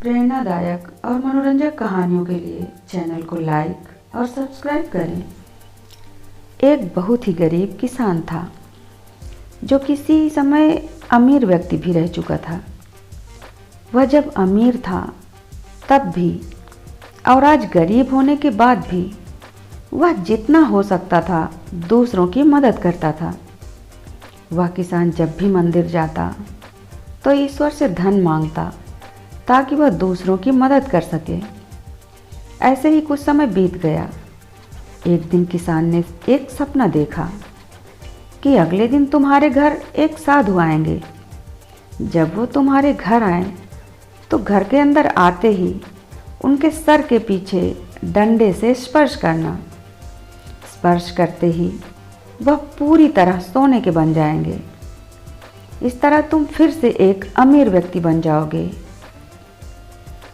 प्रेरणादायक और मनोरंजक कहानियों के लिए चैनल को लाइक और सब्सक्राइब करें। एक बहुत ही गरीब किसान था जो किसी समय अमीर व्यक्ति भी रह चुका था। वह जब अमीर था तब भी और आज गरीब होने के बाद भी वह जितना हो सकता था दूसरों की मदद करता था। वह किसान जब भी मंदिर जाता तो ईश्वर से धन मांगता ताकि वह दूसरों की मदद कर सके। ऐसे ही कुछ समय बीत गया। एक दिन किसान ने एक सपना देखा कि अगले दिन तुम्हारे घर एक साधु आएंगे। जब वो तुम्हारे घर आए तो घर के अंदर आते ही उनके सर के पीछे डंडे से स्पर्श करना। स्पर्श करते ही वह पूरी तरह सोने के बन जाएंगे। इस तरह तुम फिर से एक अमीर व्यक्ति बन जाओगे।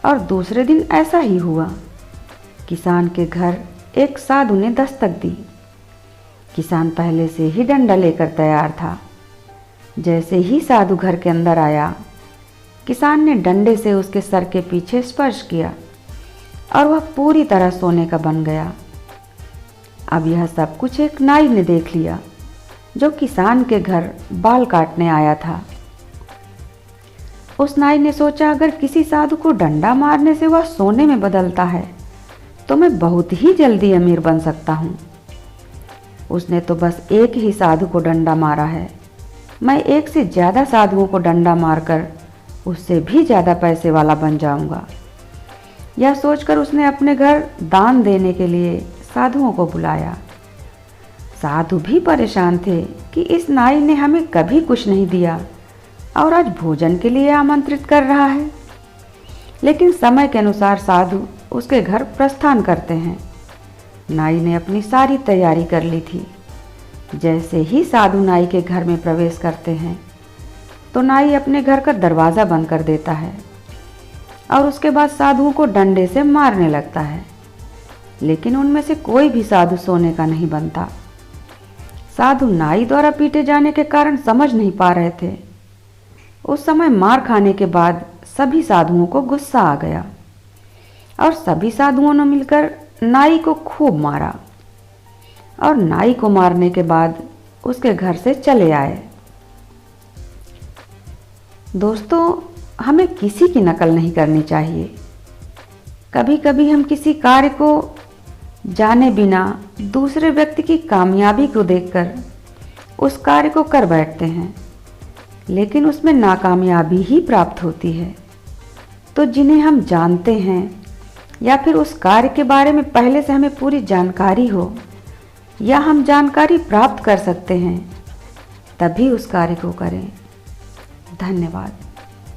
और दूसरे दिन ऐसा ही हुआ। किसान के घर एक साधु ने दस्तक दी। किसान पहले से ही डंडा लेकर तैयार था। जैसे ही साधु घर के अंदर आया, किसान ने डंडे से उसके सर के पीछे स्पर्श किया और वह पूरी तरह सोने का बन गया। अब यह सब कुछ एक नाई ने देख लिया जो किसान के घर बाल काटने आया था। उस नाई ने सोचा, अगर किसी साधु को डंडा मारने से वह सोने में बदलता है तो मैं बहुत ही जल्दी अमीर बन सकता हूँ। उसने तो बस एक ही साधु को डंडा मारा है। मैं एक से ज़्यादा साधुओं को डंडा मारकर उससे भी ज़्यादा पैसे वाला बन जाऊँगा। यह सोचकर उसने अपने घर दान देने के लिए साधुओं को बुलाया। साधु भी परेशान थे कि इस नाई ने हमें कभी कुछ नहीं दिया और आज भोजन के लिए आमंत्रित कर रहा है। लेकिन समय के अनुसार साधु उसके घर प्रस्थान करते हैं। नाई ने अपनी सारी तैयारी कर ली थी। जैसे ही साधु नाई के घर में प्रवेश करते हैं तो नाई अपने घर का दरवाज़ा बंद कर देता है और उसके बाद साधुओं को डंडे से मारने लगता है। लेकिन उनमें से कोई भी साधु सोने का नहीं बनता। साधु नाई द्वारा पीटे जाने के कारण समझ नहीं पा रहे थे। उस समय मार खाने के बाद सभी साधुओं को गुस्सा आ गया और सभी साधुओं ने मिलकर नाई को खूब मारा और नाई को मारने के बाद उसके घर से चले आए। दोस्तों, हमें किसी की नकल नहीं करनी चाहिए। कभी कभी हम किसी कार्य को जाने बिना दूसरे व्यक्ति की कामयाबी को देखकर उस कार्य को कर बैठते हैं, लेकिन उसमें नाकामयाबी ही प्राप्त होती है। तो जिन्हें हम जानते हैं या फिर उस कार्य के बारे में पहले से हमें पूरी जानकारी हो या हम जानकारी प्राप्त कर सकते हैं, तभी उस कार्य को करें। धन्यवाद।